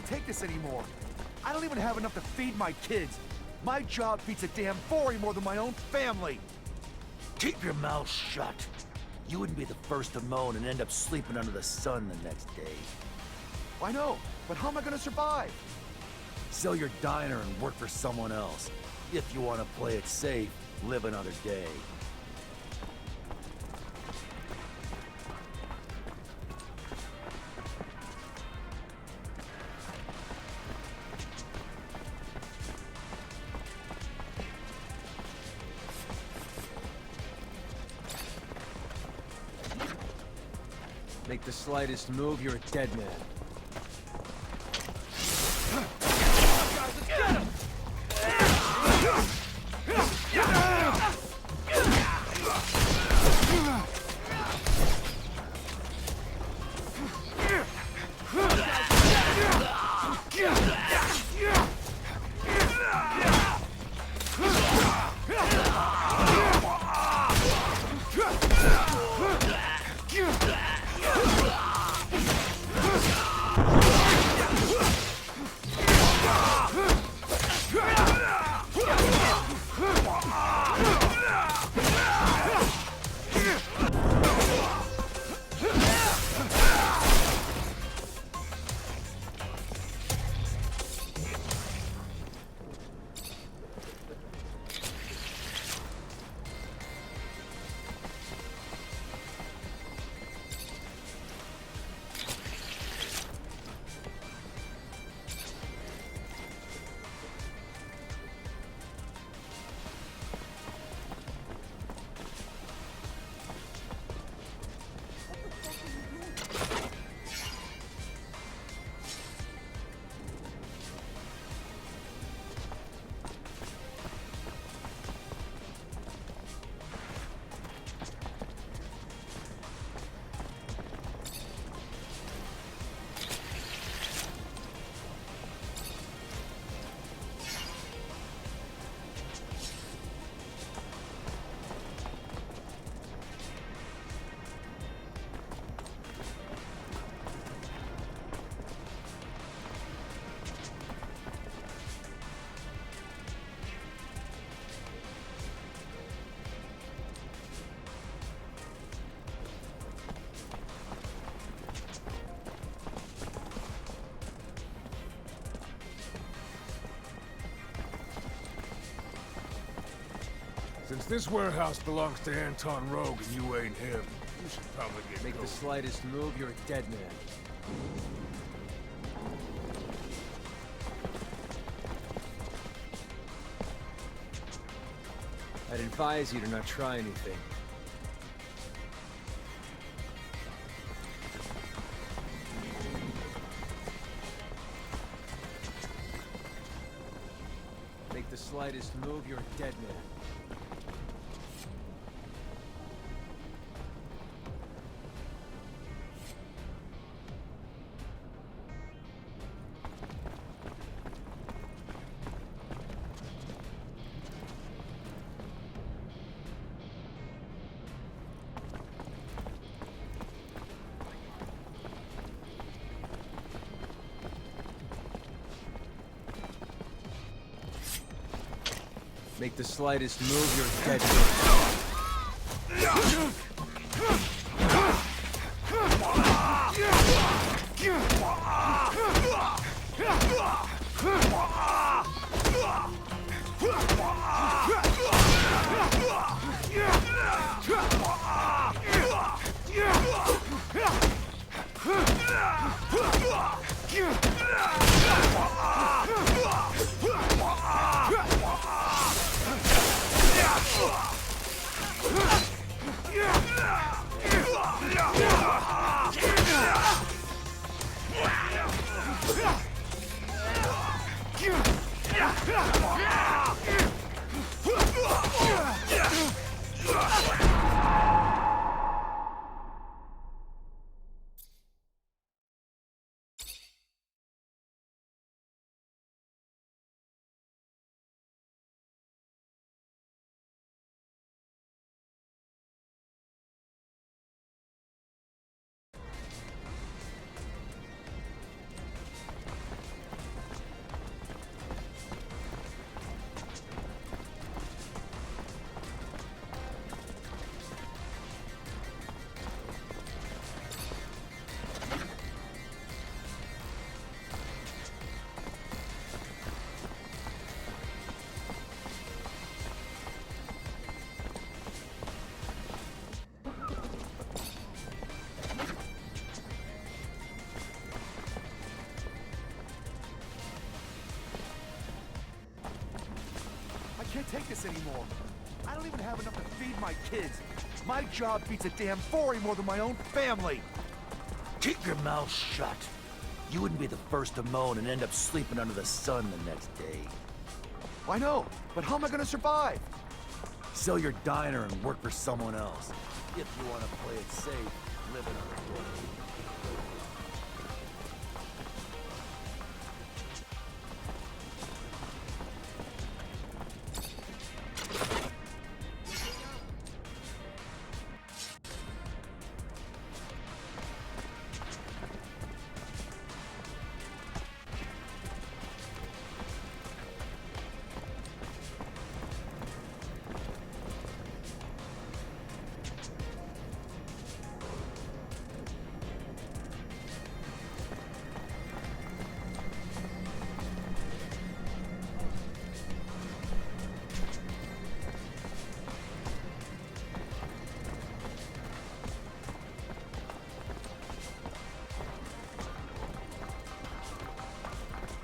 can't take this anymore. I don't even have enough to feed my kids. My job beats a damn 40 more than my own family. Keep your mouth shut. You wouldn't be the first to moan and end up sleeping under the sun the next day. I know, but how am I gonna survive? Sell your diner and work for someone else. If you want to play it safe, live another day. Make the slightest move, you're a dead man. Since this warehouse belongs to Anton Rogue and you ain't him, you should probably get Make the going. slightest move, you're a dead man. I'd advise you to not try anything. Make the slightest move, you're a dead man. Make the slightest move, you're dead. can't take this anymore. I don't even have enough to feed my kids. My job beats a damn 40 more than my own family. Keep your mouth shut. You wouldn't be the first to moan and end up sleeping under the sun the next day. I know, but how am I gonna survive? Sell your diner and work for someone else. If you want to play it safe, living on a boat.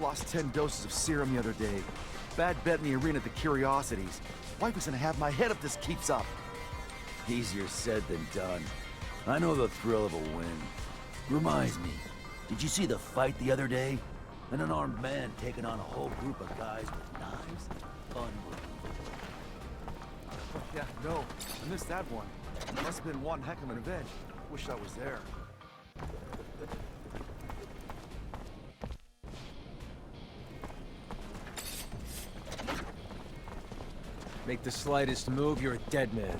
Lost 10 doses of serum the other day. Bad bet in the arena at the Curiosities. Wife is gonna have my head if this keeps up. Easier said than done. I know the thrill of a win. Reminds me, did you see the fight the other day? An unarmed man taking on a whole group of guys with knives? Unbelievable. Yeah, no, I missed that one. Must have been one heck of an event. Wish I was there. Make the slightest move, you're a dead man.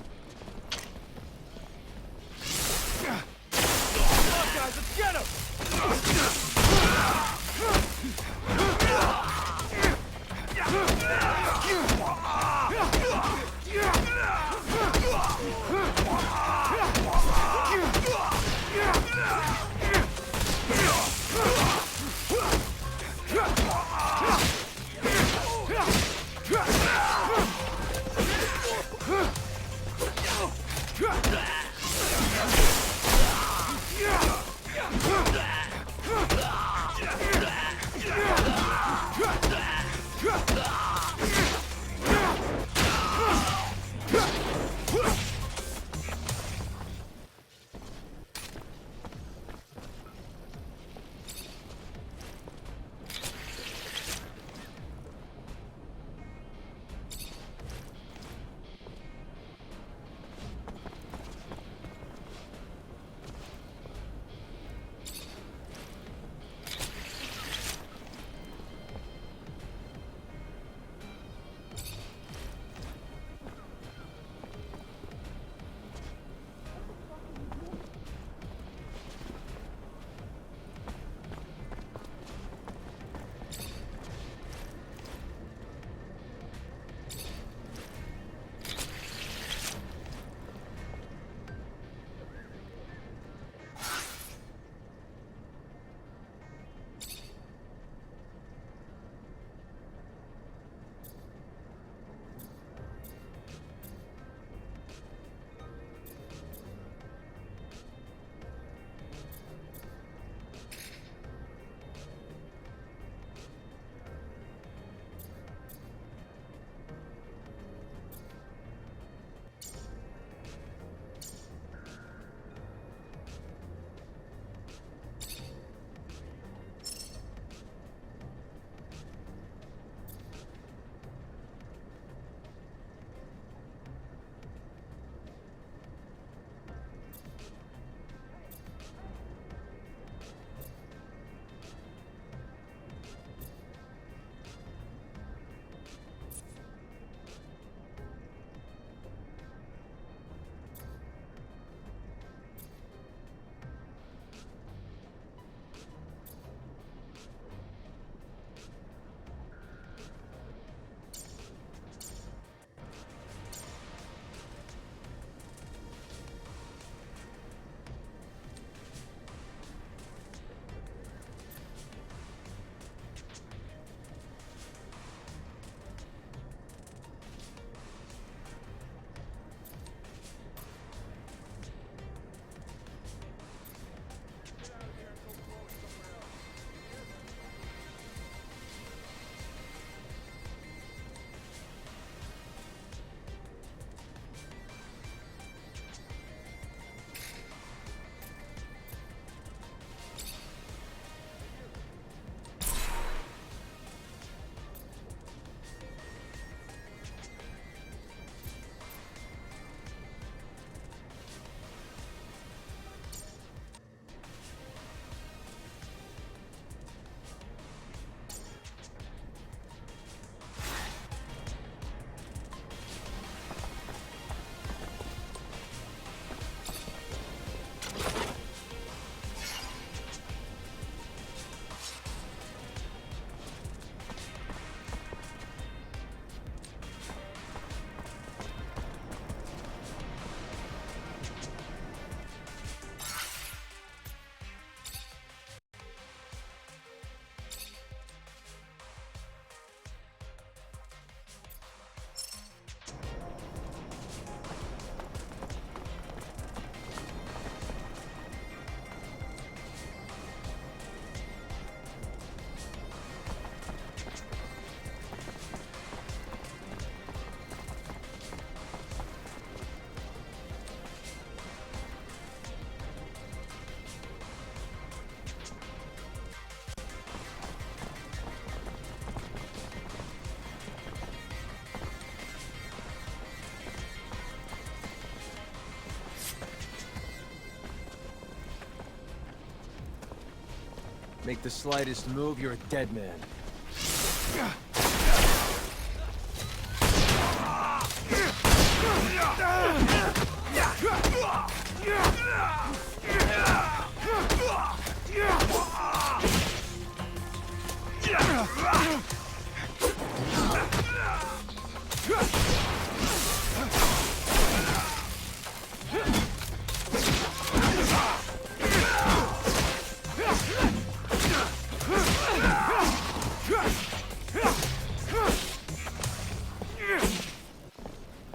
Come on, guys, let's get him! Make the slightest move, you're a dead man.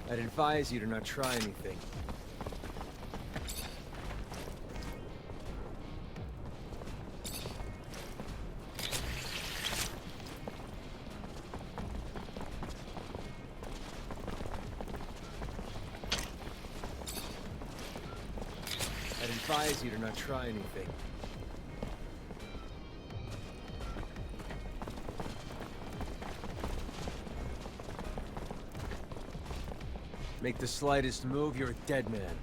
I'd advise you to not try anything. I'd advise you to not try anything. Make the slightest move, you're a dead man.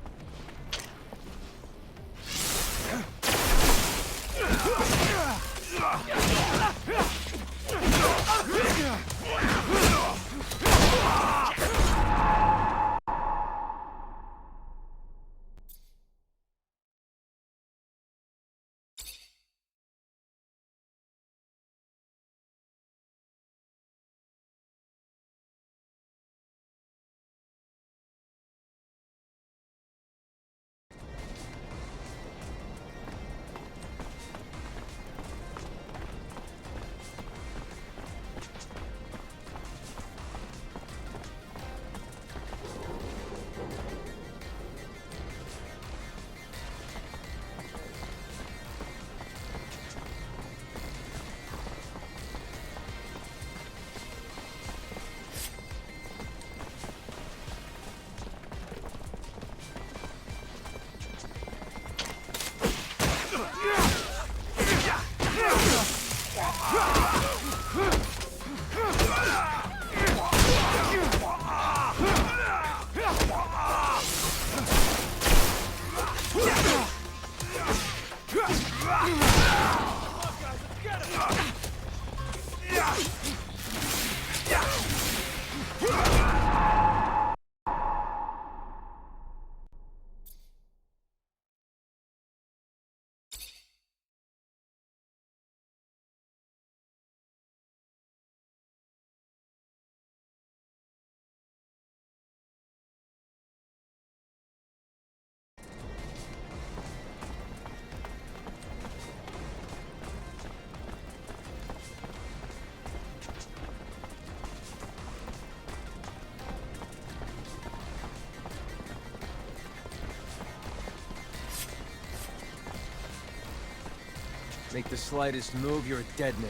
Make the slightest move, you're a dead man.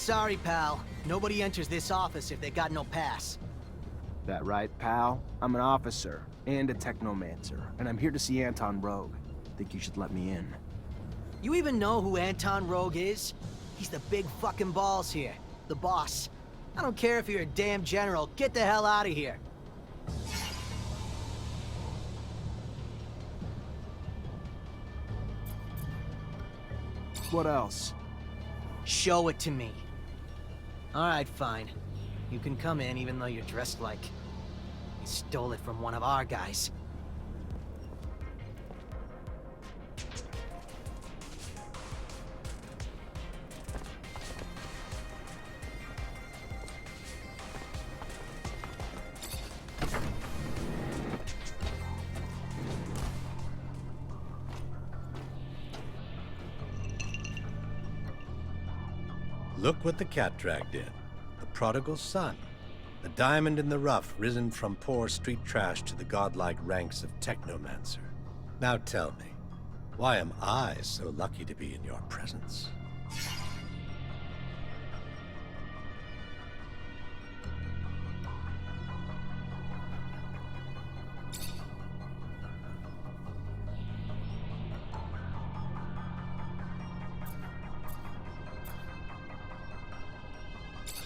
Sorry, pal. Nobody enters this office if they got no pass. That right, pal? I'm an officer and a Technomancer, and I'm here to see Anton Rogue. Think you should let me in. You even know who Anton Rogue is? He's the big fucking balls here. The boss. I don't care if you're a damn general. Get the hell out of here. What else? Show it to me. Alright, fine. You can come in even though you're dressed like... you stole it from one of our guys. Look what the cat dragged in. The prodigal son. A diamond in the rough, risen from poor street trash to the godlike ranks of Technomancer. Now tell me, why am I so lucky to be in your presence?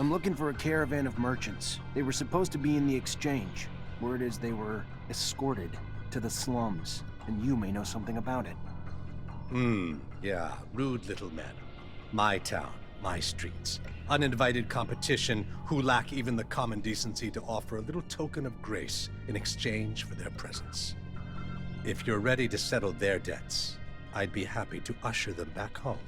I'm looking for a caravan of merchants. They were supposed to be in the exchange. Word is they were escorted to the slums, and you may know something about it. Yeah, rude little men. My town, my streets. Uninvited competition who lack even the common decency to offer a little token of grace in exchange for their presence. If you're ready to settle their debts, I'd be happy to usher them back home.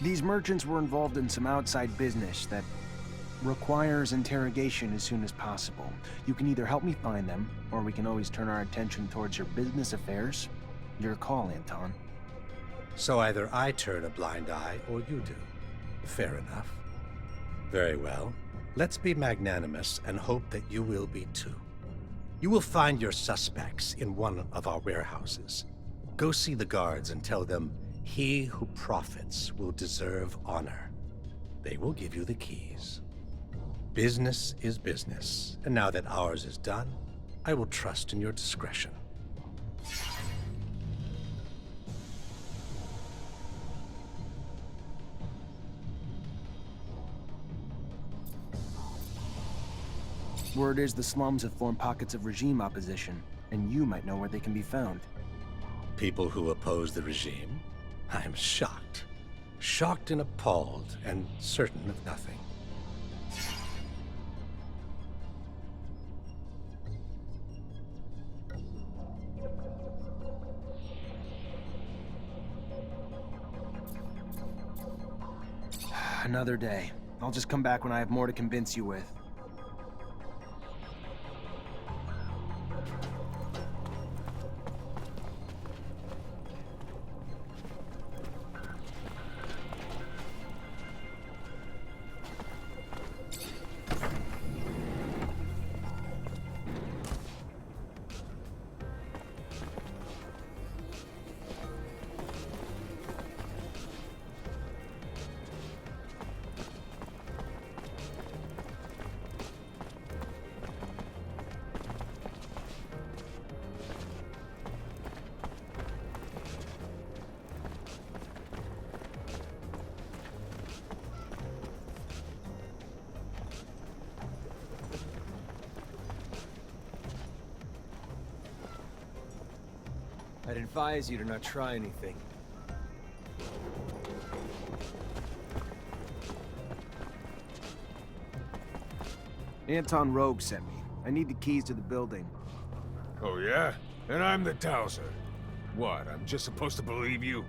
These merchants were involved in some outside business that requires interrogation as soon as possible. You can either help me find them, or we can always turn our attention towards your business affairs. Your call, Anton. So either I turn a blind eye, or you do. Fair enough. Very well. Let's be magnanimous and hope that you will be too. You will find your suspects in one of our warehouses. Go see the guards and tell them, he who profits will deserve honor. They will give you the keys. Business is business, and now that ours is done, I will trust in your discretion. Word is the slums have formed pockets of regime opposition, and you might know where they can be found. People who oppose the regime? I am shocked. Shocked and appalled, and certain of nothing. Another day. I'll just come back when I have more to convince you with. I'd advise you to not try anything. Anton Rogue sent me. I need the keys to the building. Oh yeah? And I'm the Towser. What, I'm just supposed to believe you?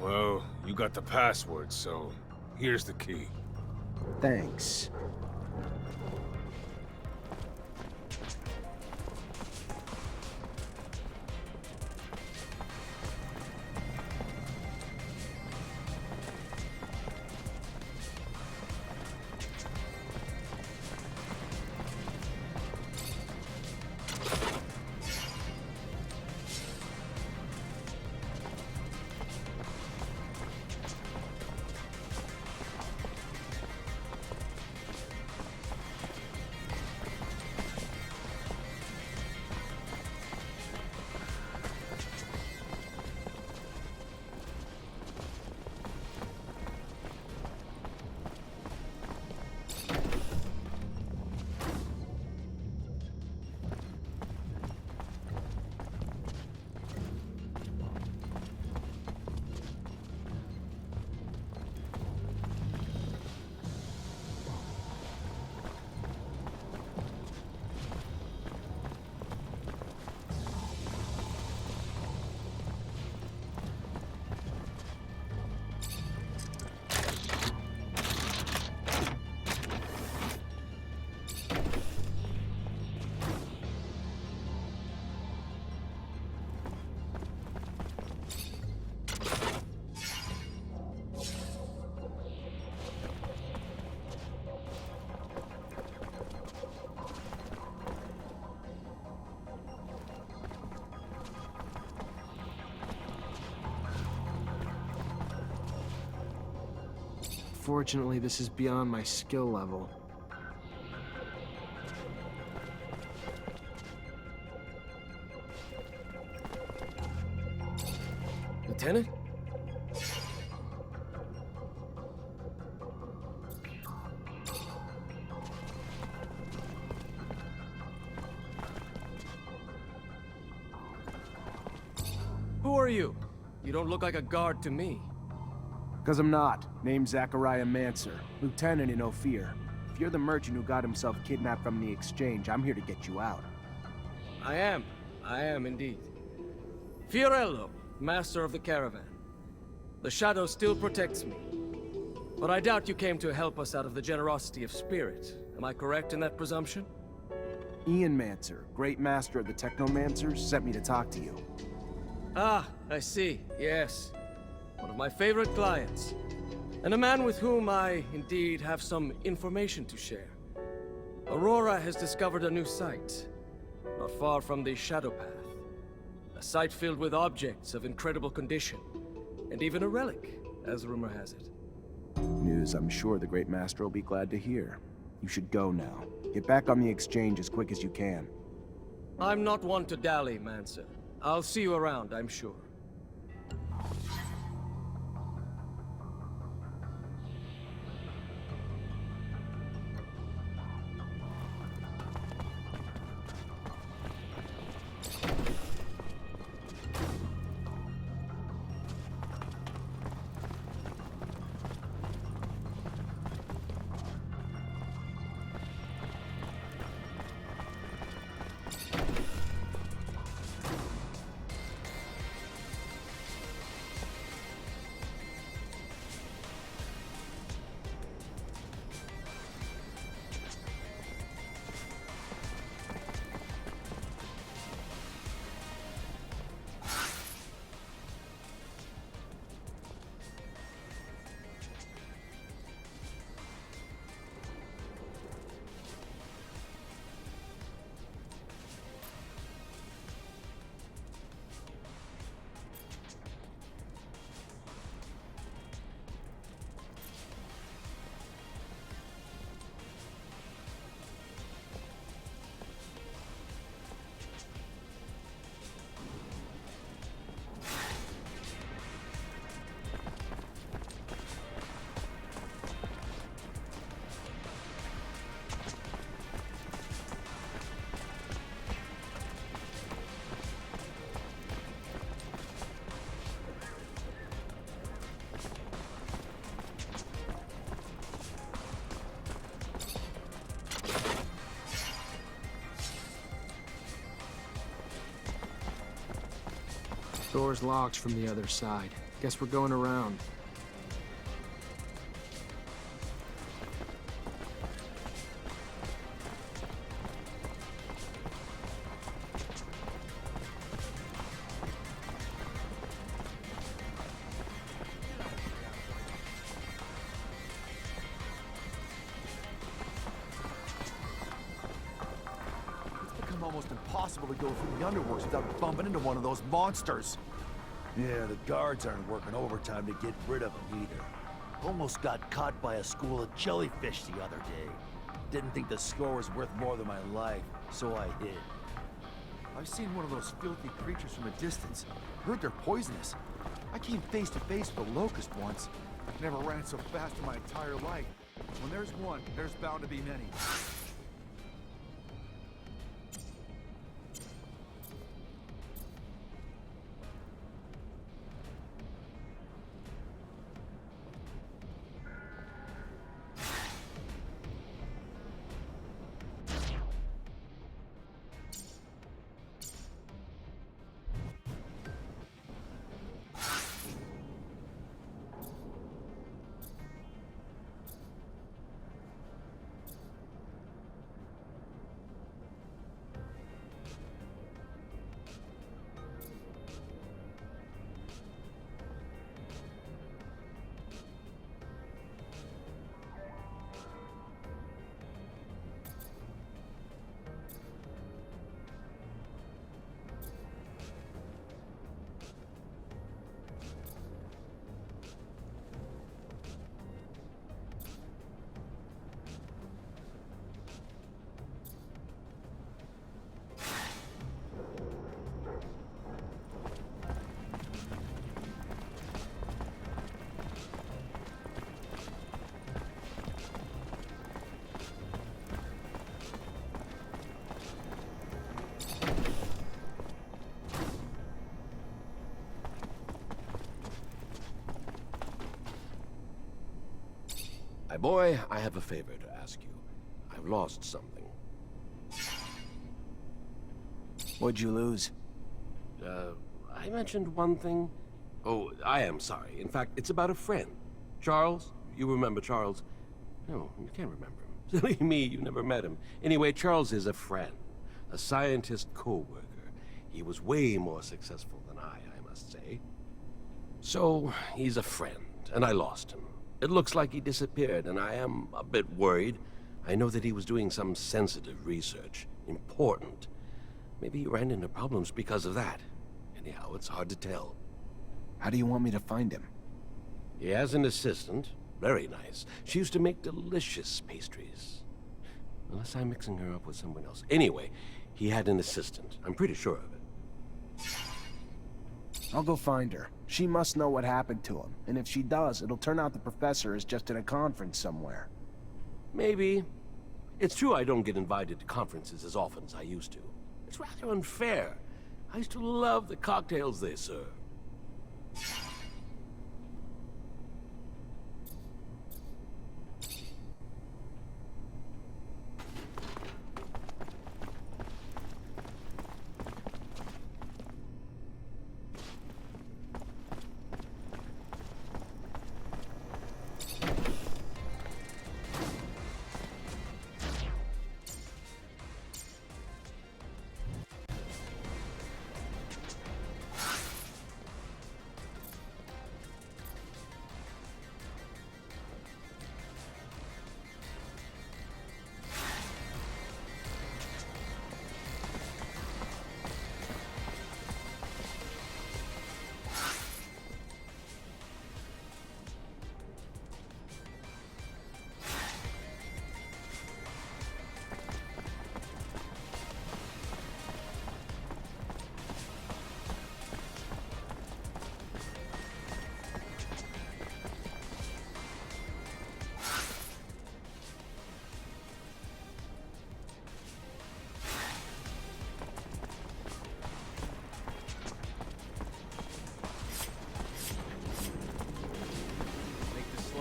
Well, you got the password, so here's the key. Thanks. Unfortunately, this is beyond my skill level. Lieutenant? Who are you? You don't look like a guard to me. 'Cause I'm not. Name's Mancer, lieutenant in Ophir. If you're the merchant who got himself kidnapped from the exchange, I'm here to get you out. I am indeed. Fiorello, master of the caravan. The shadow still protects me. But I doubt you came to help us out of the generosity of spirit. Am I correct in that presumption? Mancer, great master of the Technomancers, sent me to talk to you. Ah, I see. Yes. One of my favorite clients. And a man with whom I, indeed, have some information to share. Aurora has discovered a new site, not far from the Shadow Path. A site filled with objects of incredible condition, and even a relic, as rumor has it. News I'm sure the great master will be glad to hear. You should go now. Get back on the exchange as quick as you can. I'm not one to dally, Mancer. I'll see you around, I'm sure. Door's locked from the other side. Guess we're going around. Almost impossible to go through the underworks without bumping into one of those monsters. Yeah, the guards aren't working overtime to get rid of them either. Almost got caught by a school of jellyfish the other day. Didn't think the score was worth more than my life, so I hid. I've seen one of those filthy creatures from a distance. Heard they're poisonous. I came face to face with a locust once. Never ran so fast in my entire life. When there's one, there's bound to be many. My boy, I have a favor to ask you. I've lost something. What'd you lose? I mentioned one thing. Oh, I am sorry. In fact, it's about a friend. Charles? You remember Charles? No, you can't remember him. Silly me, you never met him. Anyway, Charles is a friend. A scientist co-worker. He was way more successful than I must say. So, he's a friend, and I lost him. It looks like he disappeared, and I am a bit worried. I know that he was doing some sensitive research. Important. Maybe he ran into problems because of that. Anyhow, it's hard to tell. How do you want me to find him? He has an assistant. Very nice. She used to make delicious pastries. Unless I'm mixing her up with someone else. Anyway, he had an assistant. I'm pretty sure of it. I'll go find her. She must know what happened to him. And if she does, it'll turn out the professor is just at a conference somewhere. Maybe. It's true I don't get invited to conferences as often as I used to. It's rather unfair. I used to love the cocktails they serve.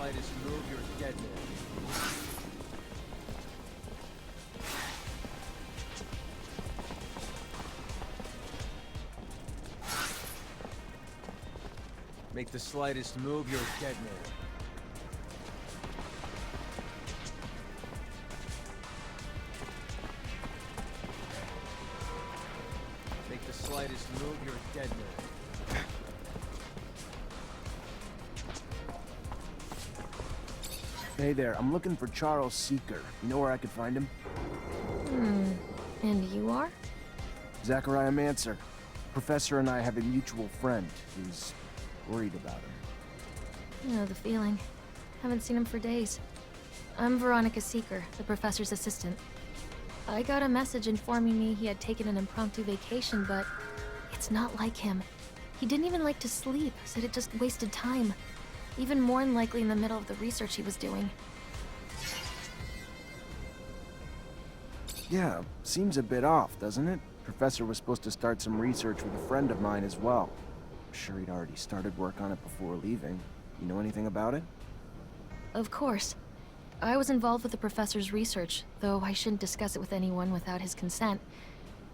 Slightest move, you're dead man. Make the slightest move, you're dead man. Make the slightest move, you're dead man. Hey there, I'm looking for Charles Seeker. You know where I could find him? And you are? Zachariah Mancer. Professor and I have a mutual friend who's worried about him. You know the feeling. Haven't seen him for days. I'm Veronica Seeker, the professor's assistant. I got a message informing me he had taken an impromptu vacation, but it's not like him. He didn't even like to sleep, said it just wasted time. Even more unlikely in the middle of the research he was doing. Yeah, seems a bit off, doesn't it? Professor was supposed to start some research with a friend of mine as well. I'm sure he'd already started work on it before leaving. You know anything about it? Of course. I was involved with the professor's research, though I shouldn't discuss it with anyone without his consent.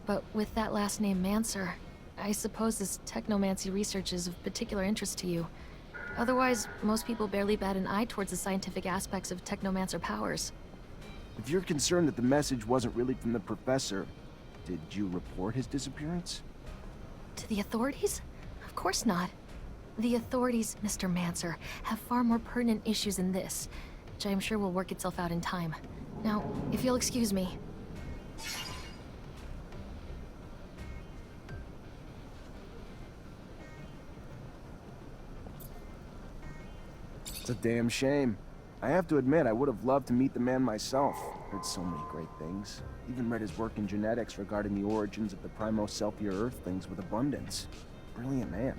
But with that last name, Mancer, I suppose this technomancy research is of particular interest to you. Otherwise, most people barely bat an eye towards the scientific aspects of Technomancer powers. If you're concerned that the message wasn't really from the professor, did you report his disappearance? To the authorities? Of course not. The authorities, Mr. Mancer, have far more pertinent issues than this, which I am sure will work itself out in time. Now, if you'll excuse me. It's a damn shame. I have to admit, I would have loved to meet the man myself. Heard so many great things. Even read his work in genetics regarding the origins of the Primo-Celpia Earthlings with abundance. Brilliant man.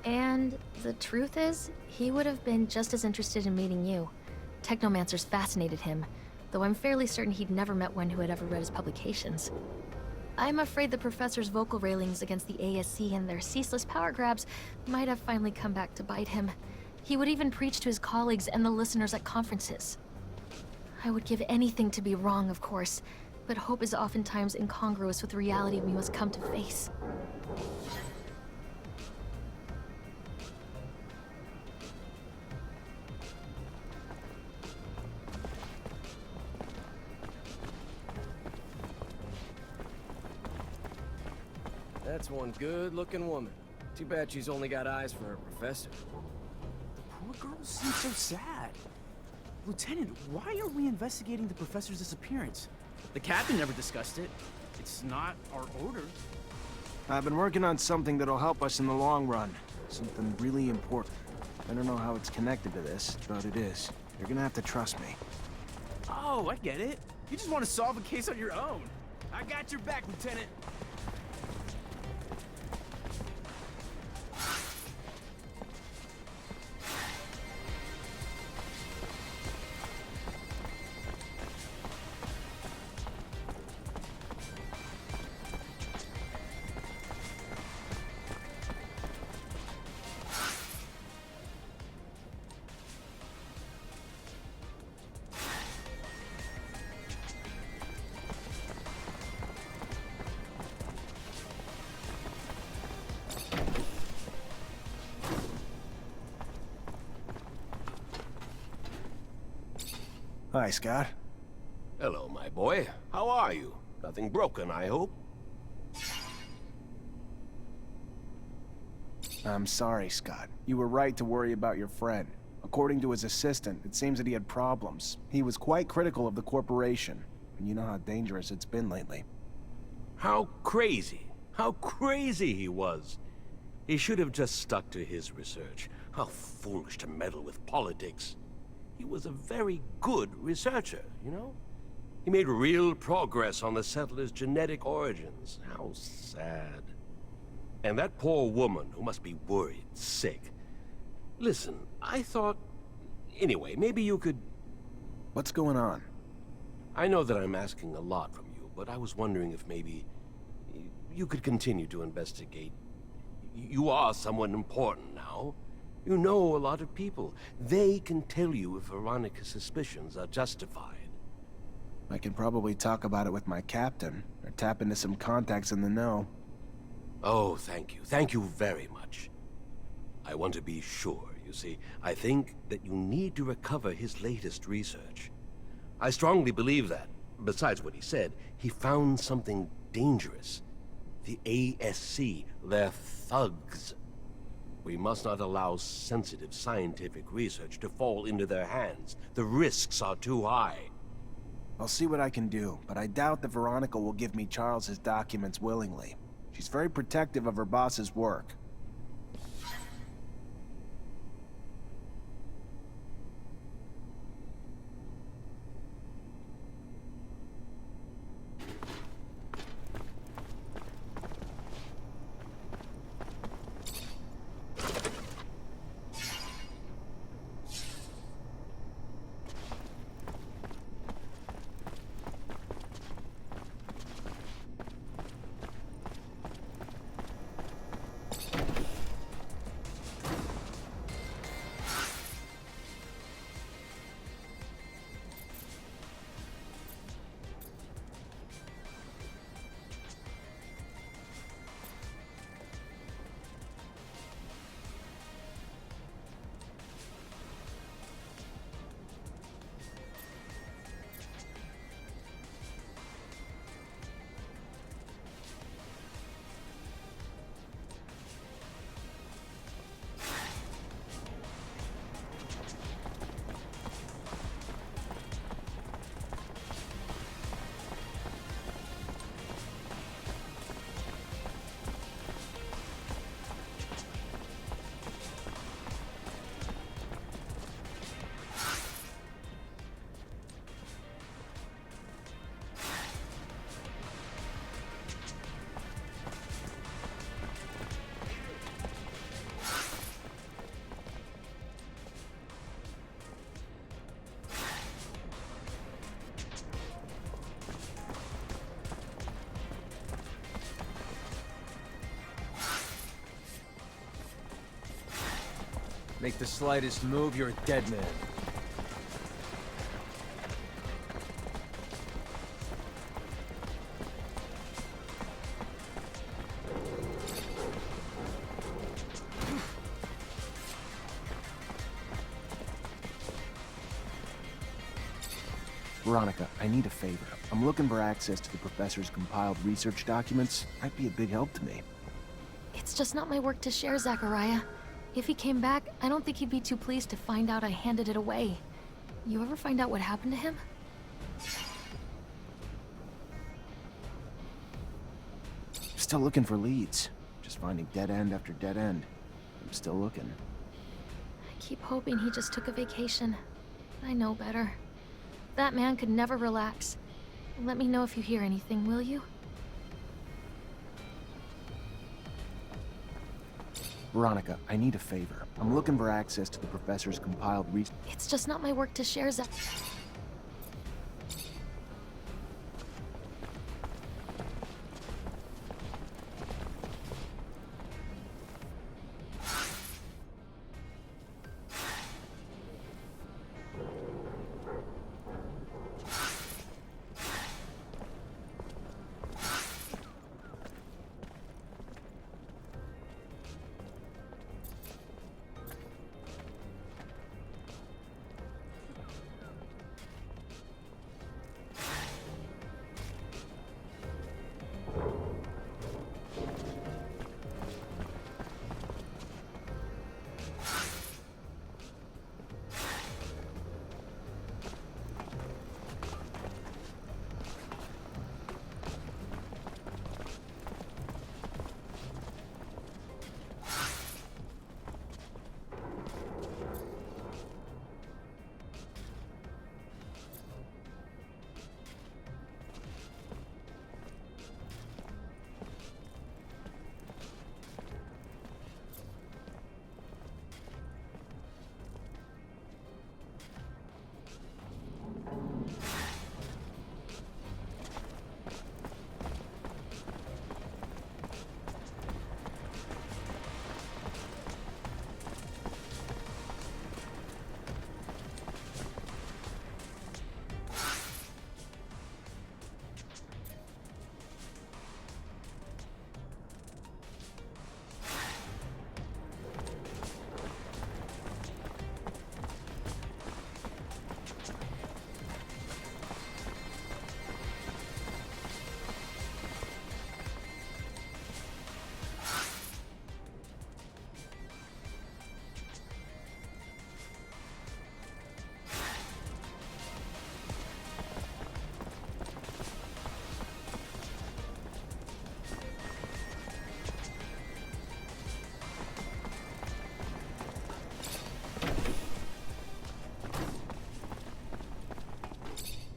And the truth is, he would have been just as interested in meeting you. Technomancers fascinated him, though I'm fairly certain he'd never met one who had ever read his publications. I'm afraid the professor's vocal railings against the ASC and their ceaseless power grabs might have finally come back to bite him. He would even preach to his colleagues and the listeners at conferences. I would give anything to be wrong, of course, but hope is oftentimes incongruous with the reality we must come to face. That's one good-looking woman. Too bad she's only got eyes for her professor. Poor girl seems so sad. Lieutenant, why are we investigating the professor's disappearance? The captain never discussed it. It's not our order. I've been working on something that'll help us in the long run. Something really important. I don't know how it's connected to this, but it is. You're gonna have to trust me. Oh, I get it. You just want to solve a case on your own. I got your back, Lieutenant. Hi, Scott. Hello, my boy. How are you? Nothing broken, I hope? I'm sorry, Scott. You were right to worry about your friend. According to his assistant, it seems that he had problems. He was quite critical of the corporation, and you know how dangerous it's been lately. How crazy he was. He should have just stuck to his research. How foolish to meddle with politics. He was a very good researcher, you know? He made real progress on the settlers' genetic origins. How sad. And that poor woman who must be worried, sick. Listen, I thought... Anyway, maybe you could... What's going on? I know that I'm asking a lot from you, but I was wondering if maybe... you could continue to investigate. You are someone important now. You know a lot of people. They can tell you if Veronica's suspicions are justified. I can probably talk about it with my captain, or tap into some contacts in the know. Oh, thank you. Thank you very much. I want to be sure, you see. I think that you need to recover his latest research. I strongly believe that, besides what he said, he found something dangerous. The ASC, they're thugs. We must not allow sensitive scientific research to fall into their hands. The risks are too high. I'll see what I can do, but I doubt that Veronica will give me Charles's documents willingly. She's very protective of her boss's work. Make the slightest move, you're a dead man. Veronica, I need a favor. I'm looking for access to the professor's compiled research documents. Might be a big help to me. It's just not my work to share, Zachariah. If he came back, I don't think he'd be too pleased to find out I handed it away. You ever find out what happened to him? Still looking for leads. Just finding dead end after dead end. I'm still looking. I keep hoping he just took a vacation. I know better. That man could never relax. Let me know if you hear anything, will you? Veronica, I need a favor. I'm looking for access to the professor's compiled research. It's just not my work to share, Zach.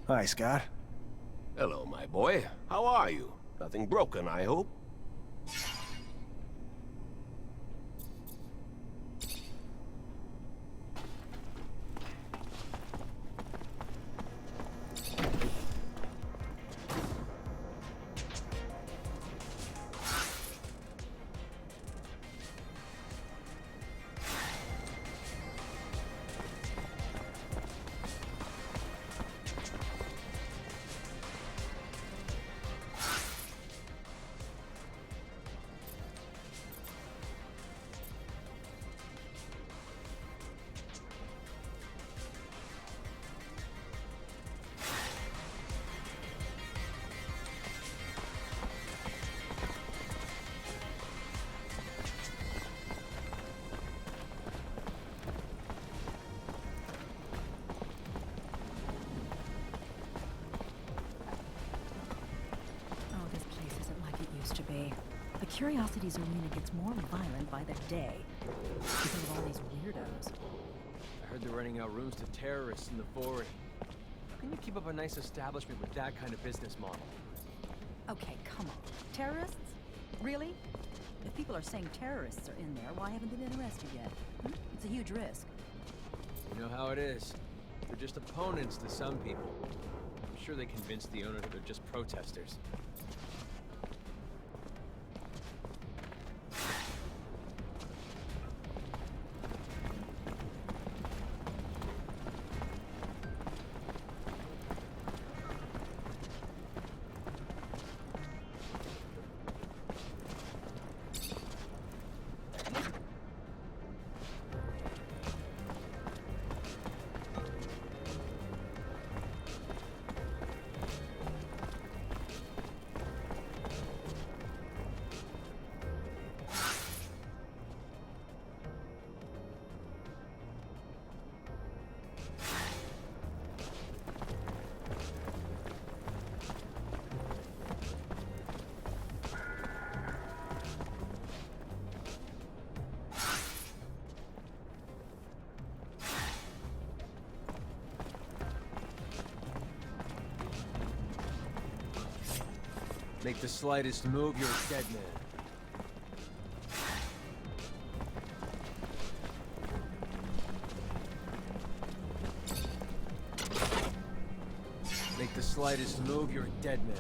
Hi, Scott. Hello, my boy. How are you? Nothing broken, I hope? To be. The Curiosities arena gets more violent by the day because of all these weirdos. I heard they're renting out rooms to terrorists in the forward. How can you keep up a nice establishment with that kind of business model? Okay, come on. Terrorists? Really? If people are saying terrorists are in there, why haven't they been arrested yet? It's a huge risk. You know how it is. They're just opponents to some people. I'm sure they convinced the owner that they're just protesters. Make the slightest move, you're a dead man. Make the slightest move, you're a dead man.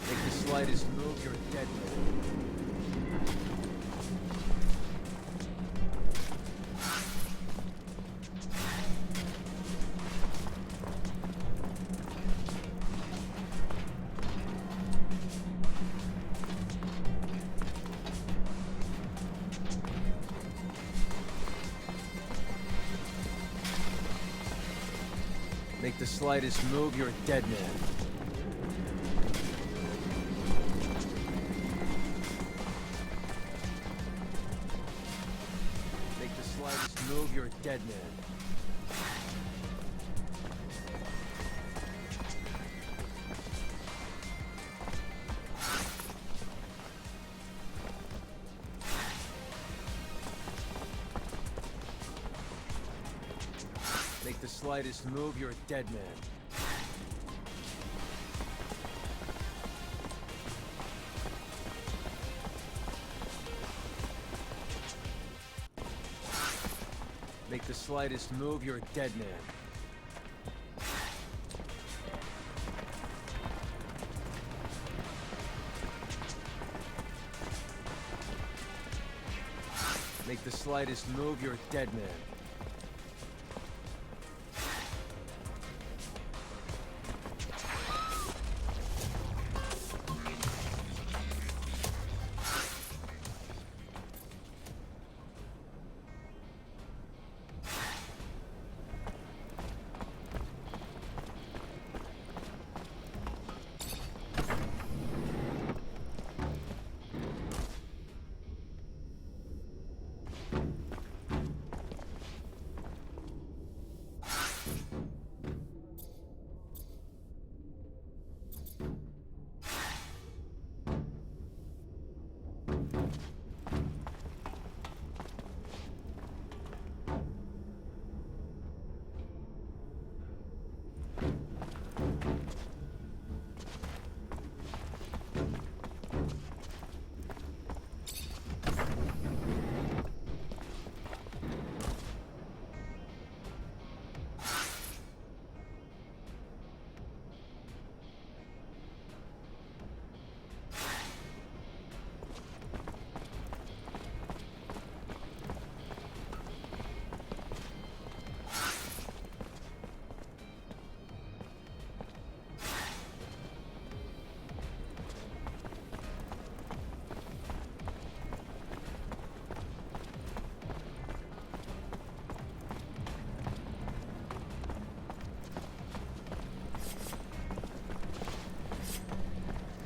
Make the slightest move, you're a dead man. Make the slightest move, you're a dead man. Make the slightest move, you're a dead man. Make the slightest move, you're a dead man. Make the slightest move, you're a dead man. Make the slightest move, you're a dead man.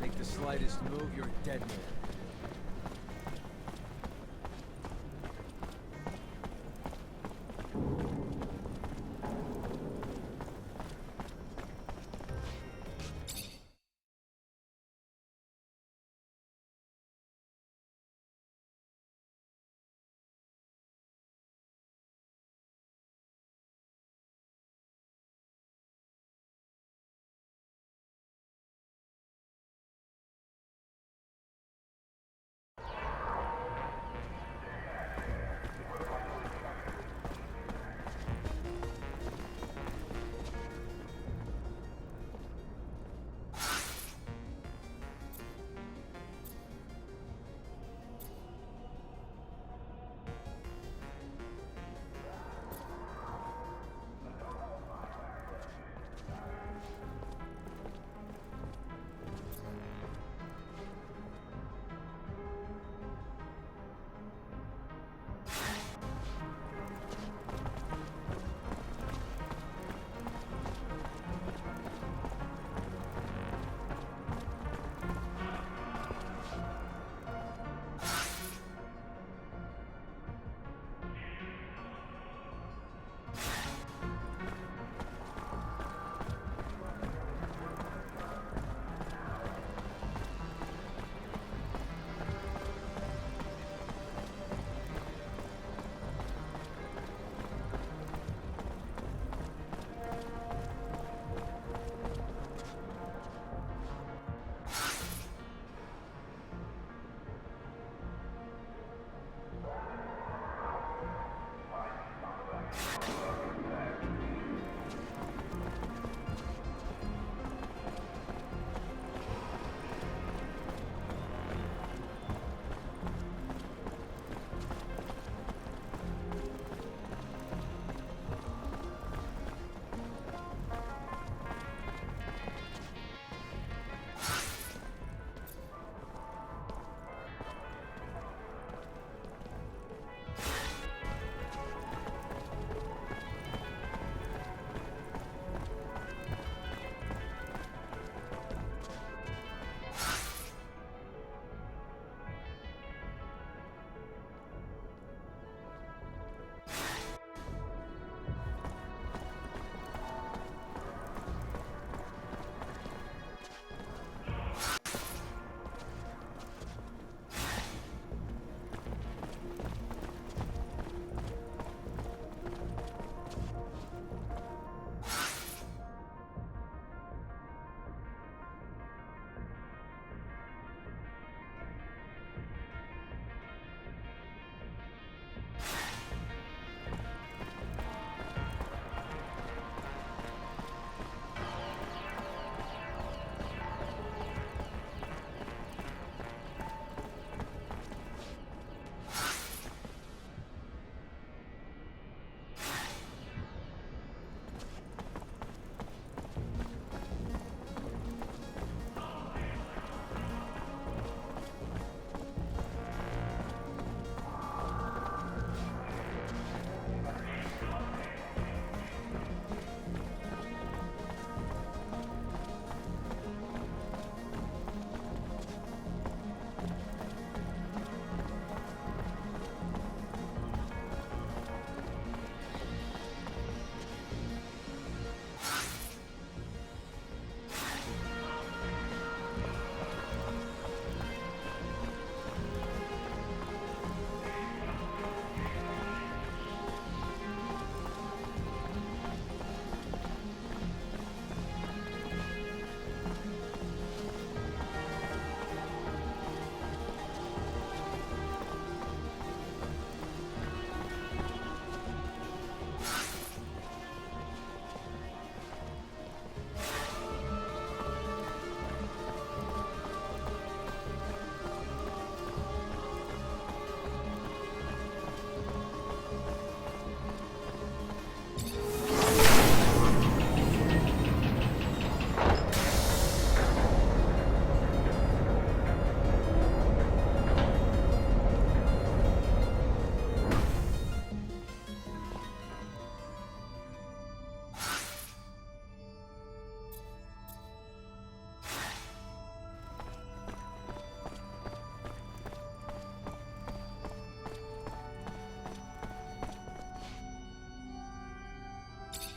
Make the slightest move, you're a dead man.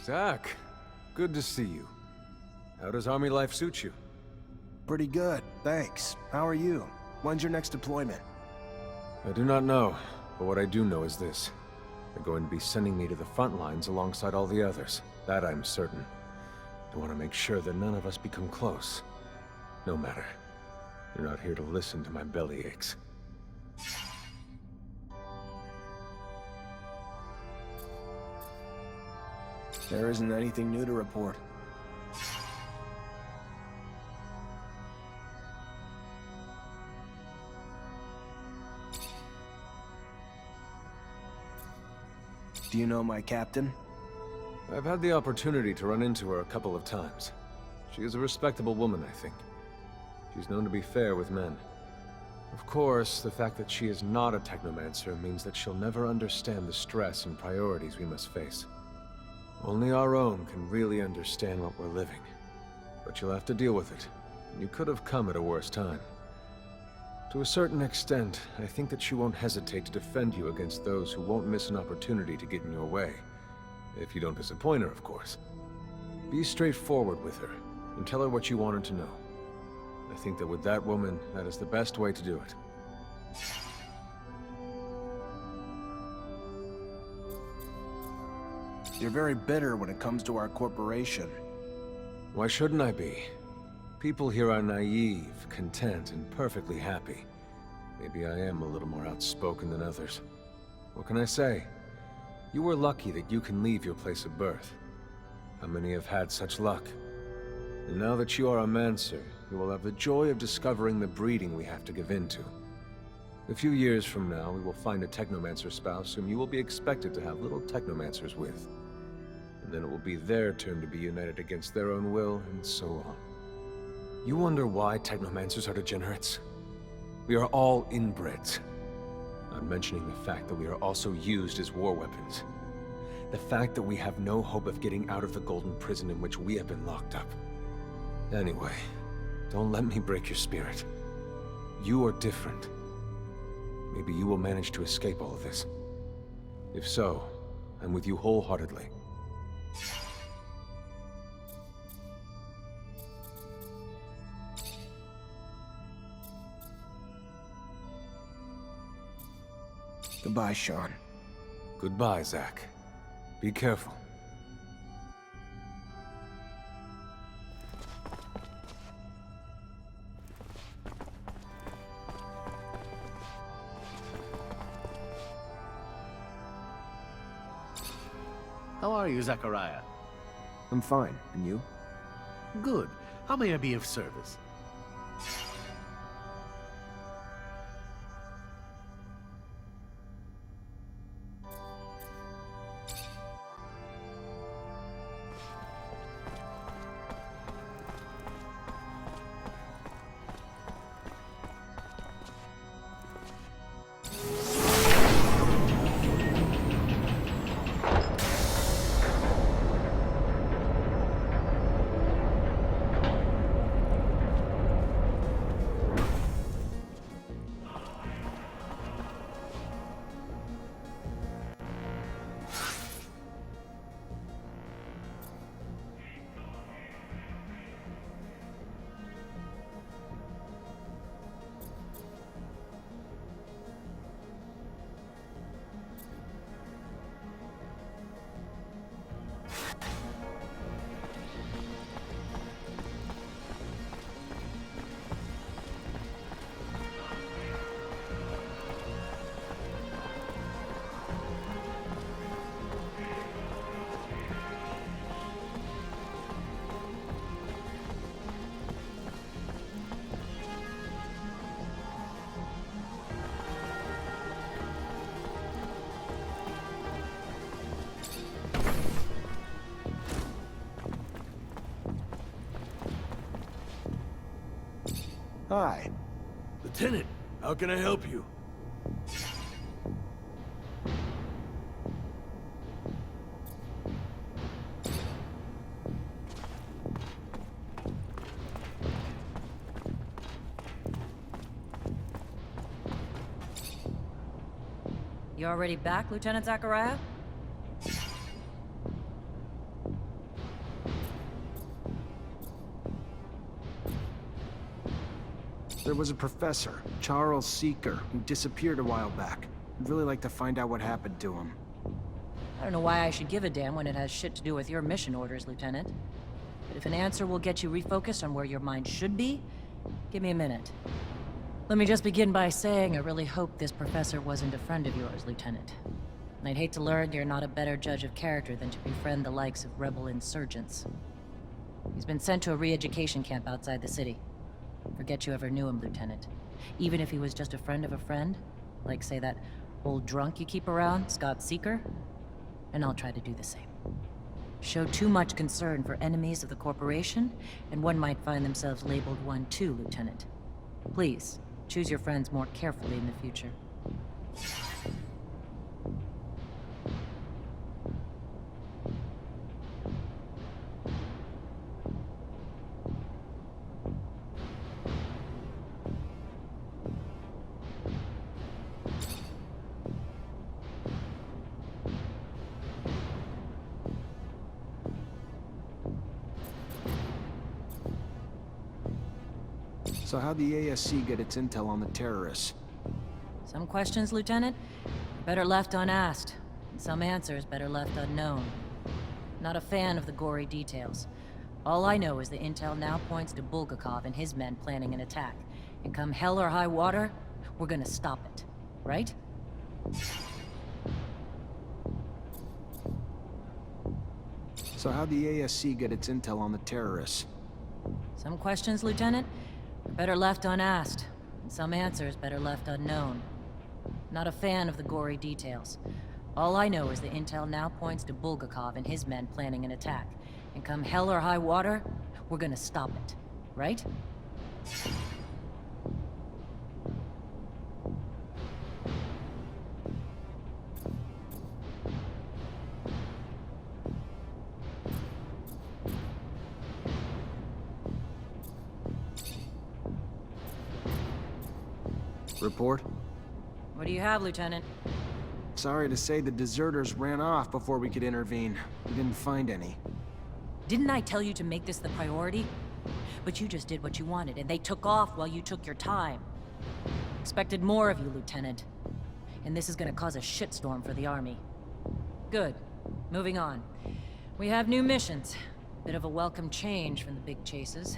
Zach, good to see you. How does Army life suit you? Pretty good, thanks. How are you? When's your next deployment? I do not know, but what I do know is this. They're going to be sending me to the front lines alongside all the others. That I'm certain. I want to make sure that none of us become close. No matter. You're not here to listen to my belly aches. There isn't anything new to report. Do you know my captain? I've had the opportunity to run into her a couple of times. She is a respectable woman, I think. She's known to be fair with men. Of course, the fact that she is not a Technomancer means that she'll never understand the stress and priorities we must face. Only our own can really understand what we're living. But you'll have to deal with it. You could have come at a worse time. To a certain extent, I think that she won't hesitate to defend you against those who won't miss an opportunity to get in your way. If you don't disappoint her, of course. Be straightforward with her, and tell her what you want her to know. I think that with that woman, that is the best way to do it. You're very bitter when it comes to our corporation. Why shouldn't I be? People here are naive, content, and perfectly happy. Maybe I am a little more outspoken than others. What can I say? You were lucky that you can leave your place of birth. How many have had such luck? And now that you are a Mancer, you will have the joy of discovering the breeding we have to give in to. A few years from now, we will find a Technomancer spouse whom you will be expected to have little Technomancers with. And then it will be their turn to be united against their own will, and so on. You wonder why Technomancers are degenerates? We are all inbreds. Not mentioning the fact that we are also used as war weapons. The fact that we have no hope of getting out of the golden prison in which we have been locked up. Anyway, don't let me break your spirit. You are different. Maybe you will manage to escape all of this. If so, I'm with you wholeheartedly. Goodbye, Sean. Goodbye, Zach. Be careful. How are you, Zachariah? I'm fine. And you? Good. How may I be of service? Hi. Lieutenant, how can I help you? You already back, Lieutenant Zachariah? There was a professor, Charles Seeker, who disappeared a while back. I'd really like to find out what happened to him. I don't know why I should give a damn when it has shit to do with your mission orders, Lieutenant. But if an answer will get you refocused on where your mind should be, give me a minute. Let me just begin by saying I really hope this professor wasn't a friend of yours, Lieutenant. And I'd hate to learn you're not a better judge of character than to befriend the likes of rebel insurgents. He's been sent to a re-education camp outside the city. Forget you ever knew him, Lieutenant. Even if he was just a friend of a friend, like, say, that old drunk you keep around, Scott Seeker, and I'll try to do the same. Show too much concern for enemies of the corporation, and one might find themselves labeled one too, Lieutenant. Please, choose your friends more carefully in the future. So how'd the ASC get its intel on the terrorists? Some questions, Lieutenant, are better left unasked, and some answers better left unknown. Not a fan of the gory details. All I know is the intel now points to Bulgakov and his men planning an attack. And come hell or high water, we're gonna stop it. Right? So how'd the ASC get its intel on the terrorists? Some questions, Lieutenant, are better left unasked, and some answers better left unknown. Not a fan of the gory details. All I know is the intel now points to Bulgakov and his men planning an attack. And come hell or high water, we're gonna stop it. Right? Report? What do you have, Lieutenant? Sorry to say the deserters ran off before we could intervene. We didn't find any. Didn't I tell you to make this the priority? But you just did what you wanted, and they took off while you took your time. Expected more of you, Lieutenant. And this is gonna cause a shitstorm for the Army. Good. Moving on. We have new missions. Bit of a welcome change from the big chases.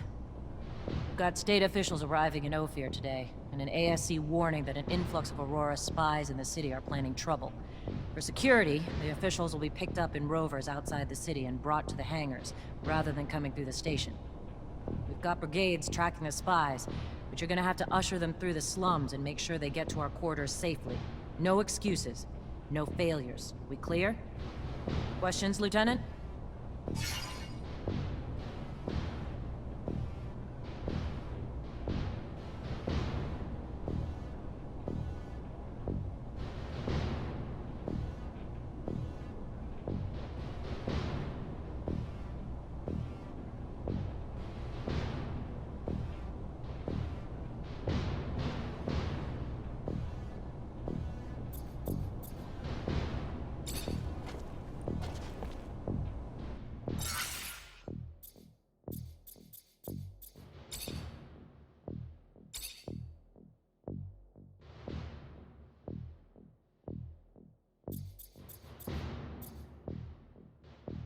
We've got state officials arriving in Ophir today, and an ASC warning that an influx of Aurora spies in the city are planning trouble. For security, the officials will be picked up in rovers outside the city and brought to the hangars, rather than coming through the station. We've got brigades tracking the spies, but you're gonna have to usher them through the slums and make sure they get to our quarters safely. No excuses, no failures. We clear? Questions, Lieutenant?